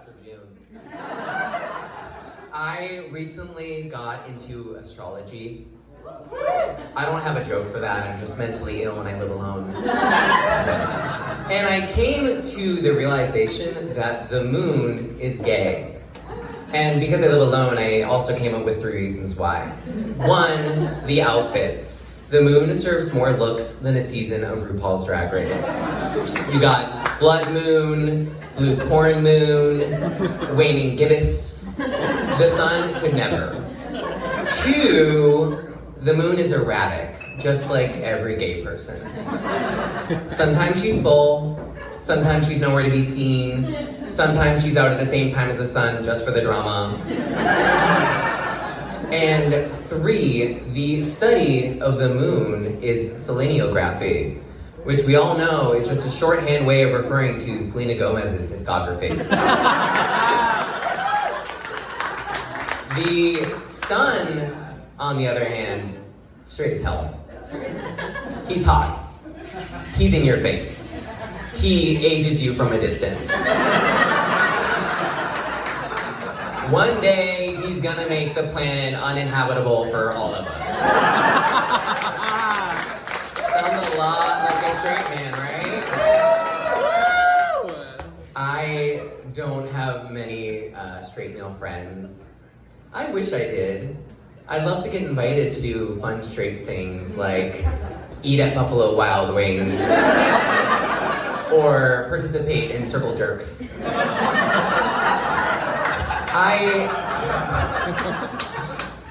after June. I recently got into astrology. I don't have a joke for that, I'm just mentally ill and I live alone. And I came to the realization that the moon is gay. And because I live alone, I also came up with 3 reasons why. 1, the outfits. The moon serves more looks than a season of RuPaul's Drag Race. You got blood moon, blue corn moon, waning gibbous. The sun could never. 2, the moon is erratic, just like every gay person. Sometimes she's full, sometimes she's nowhere to be seen, sometimes she's out at the same time as the sun just for the drama. And 3, the study of the moon is seleniography, which we all know is just a shorthand way of referring to Selena Gomez's discography. The sun, on the other hand, straight as hell. He's hot. He's in your face. He ages you from a distance. One day, he's gonna make the planet uninhabitable for all of us. Sounds a lot like a straight man, right? I don't have many straight male friends. I wish I did. I'd love to get invited to do fun straight things like eat at Buffalo Wild Wings or participate in circle jerks.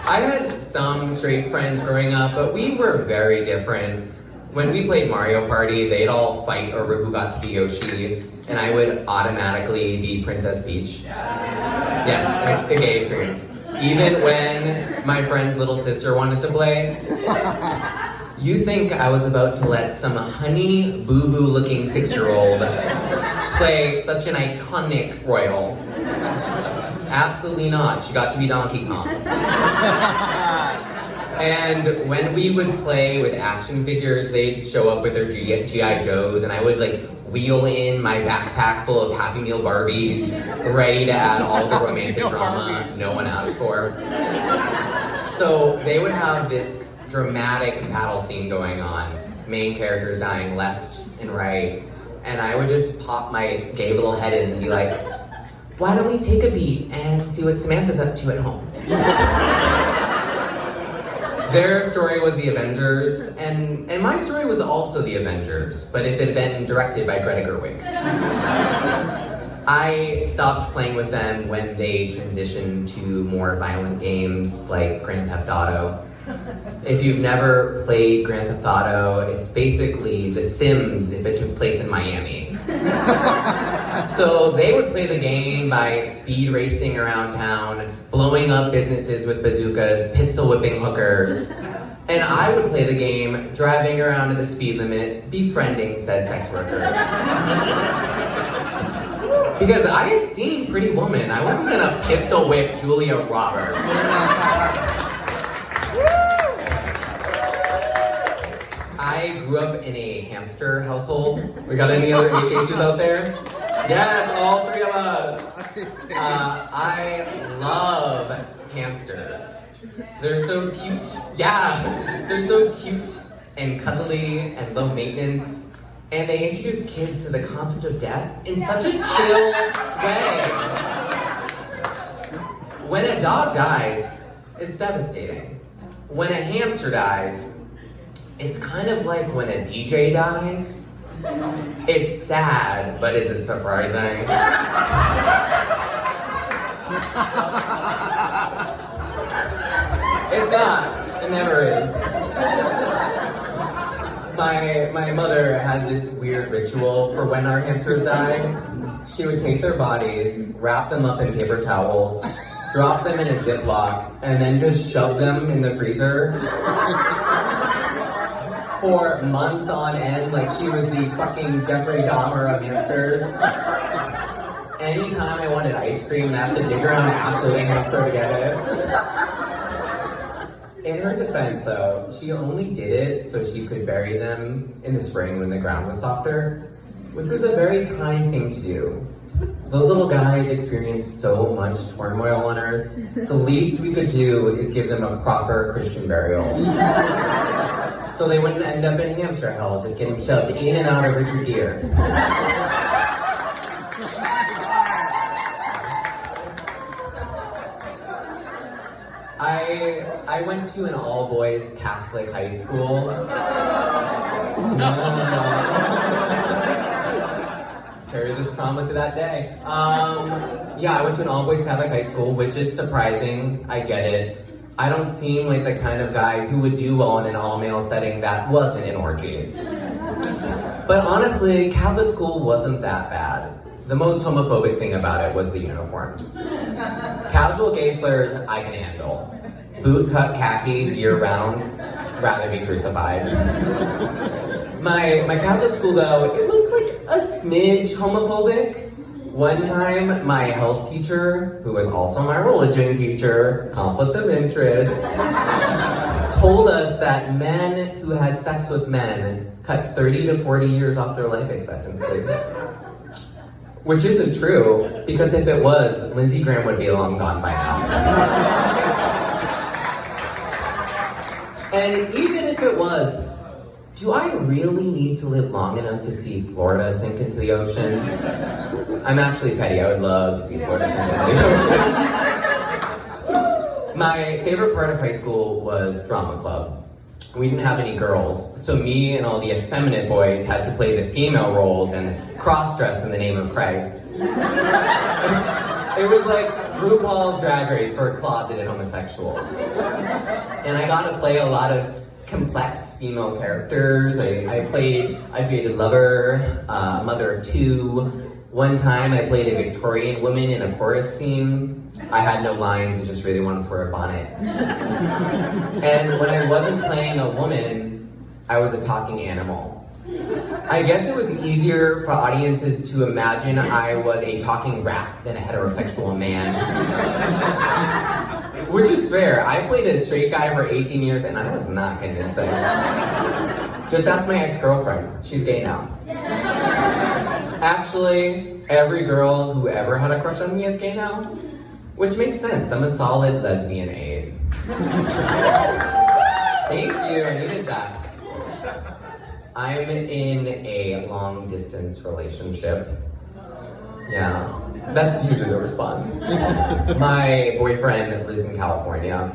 I had some straight friends growing up, but we were very different. When we played Mario Party, they'd all fight over who got to be Yoshi, and I would automatically be Princess Peach. Yes, a gay experience. Even when my friend's little sister wanted to play, you think I was about to let some honey boo-boo looking 6-year-old play such an iconic royal? Absolutely not. She got to be Donkey Kong. And when we would play with action figures, they'd show up with their G.I. Joes, and I would wheel in my backpack full of Happy Meal Barbies, ready to add all the romantic drama no one asked for. So they would have this dramatic battle scene going on, main characters dying left and right, and I would just pop my gay little head in and be like, why don't we take a beat and see what Samantha's up to at home? Their story was The Avengers, and my story was also The Avengers, but if it had been directed by Greta Gerwig. I stopped playing with them when they transitioned to more violent games like Grand Theft Auto. If you've never played Grand Theft Auto, it's basically The Sims if it took place in Miami. So they would play the game by speed racing around town, blowing up businesses with bazookas, pistol whipping hookers. And I would play the game driving around at the speed limit, befriending said sex workers. Because I had seen Pretty Woman. I wasn't gonna pistol whip Julia Roberts. I grew up in a hamster household. We got any other HHs out there? Yes, all 3 of us. I love hamsters. They're so cute. Yeah, they're so cute and cuddly and low maintenance. And they introduce kids to the concept of death in such a chill way. When a dog dies, it's devastating. When a hamster dies, it's kind of like when a DJ dies. It's sad, but is it surprising? It's not. It never is. My mother had this weird ritual for when our hamsters died. She would take their bodies, wrap them up in paper towels, drop them in a Ziploc, and then just shove them in the freezer for months on end, like she was the fucking Jeffrey Dahmer of hamsters. Anytime I wanted ice cream, I had to dig around Ashley hamster to get it. In her defense, though, she only did it so she could bury them in the spring when the ground was softer, which was a very kind thing to do. Those little guys experience so much turmoil on earth. The least we could do is give them a proper Christian burial. So they wouldn't end up in hamster hell, just getting shoved in and out of Richard Gere. I went to an all-boys Catholic high school. Carry this trauma to that day. Yeah, I went to an all-boys Catholic high school, which is surprising. I get it. I don't seem like the kind of guy who would do well in an all-male setting that wasn't an orgy. But honestly, Catholic school wasn't that bad. The most homophobic thing about it was the uniforms. Casual gay slurs, I can handle. Boot-cut khakis year-round, rather be crucified. My Catholic school, though, it was like a smidge homophobic. One time, my health teacher, who was also my religion teacher, conflict of interest, told us that men who had sex with men cut 30 to 40 years off their life expectancy. Which isn't true, because if it was, Lindsey Graham would be long gone by now. And even if it was, do I really need to live long enough to see Florida sink into the ocean? I'm actually petty. I would love to see Florida sink into the ocean. My favorite part of high school was drama club. We didn't have any girls, so me and all the effeminate boys had to play the female roles and cross-dress in the name of Christ. It was like RuPaul's Drag Race for closeted homosexuals. And I got to play a lot of complex female characters. I played a lover, a mother of two. One time I played a Victorian woman in a chorus scene. I had no lines, I just really wanted to wear a bonnet. And when I wasn't playing a woman, I was a talking animal. I guess it was easier for audiences to imagine I was a talking rat than a heterosexual man. Which is fair. I played a straight guy for 18 years and I was not convincing. Just ask my ex-girlfriend. She's gay now. Actually, every girl who ever had a crush on me is gay now. Which makes sense. I'm a solid lesbian aide. Thank you. I needed that. I'm in a long-distance relationship. Yeah, that's usually the response. My boyfriend lives in California.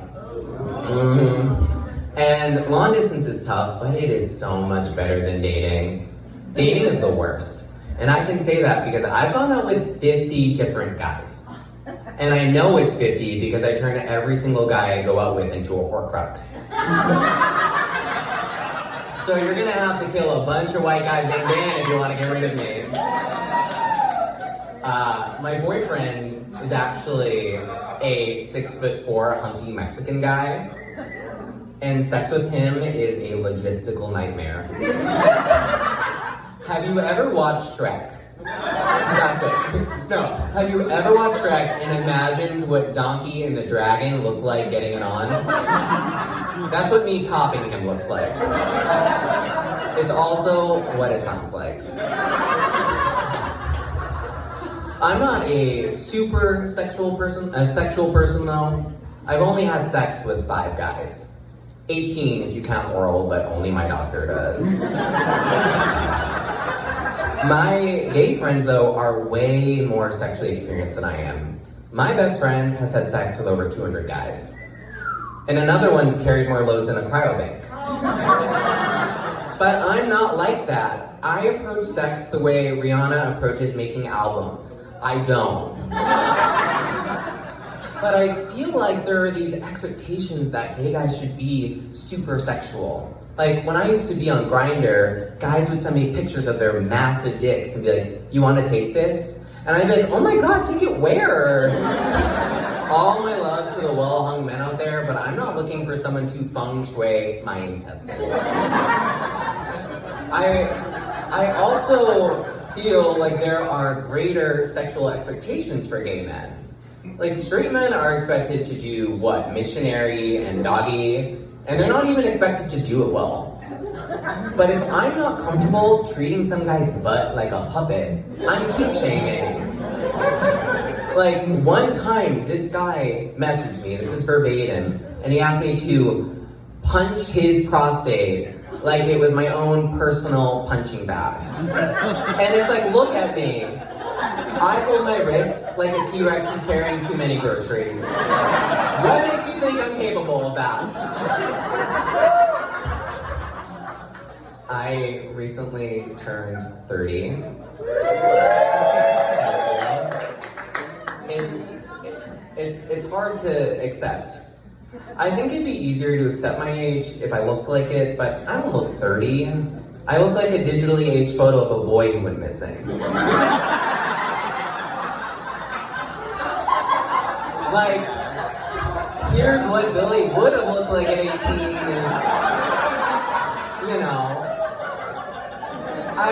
And long distance is tough, but it is so much better than dating. Dating is the worst. And I can say that because I've gone out with 50 different guys. And I know it's 50 because I turn every single guy I go out with into a Horcrux. So you're gonna have to kill a bunch of white guys named Dan if you want to get rid of me. My boyfriend is actually a 6'4" hunky Mexican guy, and sex with him is a logistical nightmare. Have you ever watched Shrek? That's it. No. Have you ever watched Shrek and imagined what Donkey and the Dragon look like getting it on? That's what me topping him looks like. It's also what it sounds like. I'm not a super sexual person though. I've only had sex with 5 guys. 18 if you count oral, but only my doctor does. My gay friends, though, are way more sexually experienced than I am. My best friend has had sex with over 200 guys. And another one's carried more loads than a cryobank. But I'm not like that. I approach sex the way Rihanna approaches making albums. I don't. But I feel like there are these expectations that gay guys should be super sexual. Like, when I used to be on Grindr, guys would send me pictures of their massive dicks and be like, you want to take this? And I'd be like, oh my god, take it where? All my love to the well-hung men out there, but I'm not looking for someone to feng shui my intestines. I also feel like there are greater sexual expectations for gay men. Like, straight men are expected to do, missionary and doggy, and they're not even expected to do it well. But if I'm not comfortable treating some guy's butt like a puppet, I'm kink shaming. Like, one time, this guy messaged me, this is verbatim, and he asked me to punch his prostate like it was my own personal punching bag. And it's like, look at me. I hold my wrists like a T-Rex is carrying too many groceries. What makes you think I'm capable of that? I recently turned 30. It's hard to accept. I think it'd be easier to accept my age if I looked like it, but I don't look 30. I look like a digitally aged photo of a boy who went missing. Like, here's what Billy would have looked like at 18, and, you know. I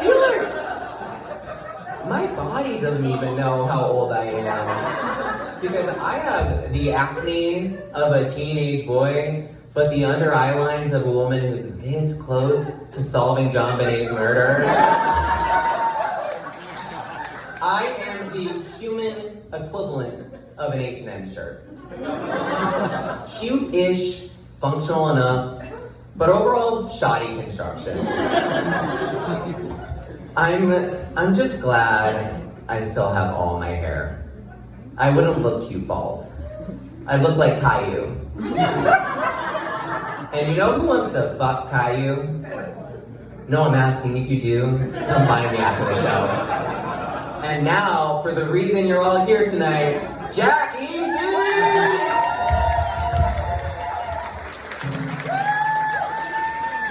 feel like my body doesn't even know how old I am. Because I have the acne of a teenage boy, but the under eye lines of a woman who's this close to solving John Bonet's murder. I am the human equivalent of an H&M shirt. Cute-ish, functional enough, but overall shoddy construction. I'm just glad I still have all my hair. I wouldn't look cute bald. I'd look like Caillou. And you know who wants to fuck Caillou? No, I'm asking. If you do, come find me after the show. And now, for the reason you're all here tonight, Jackie B!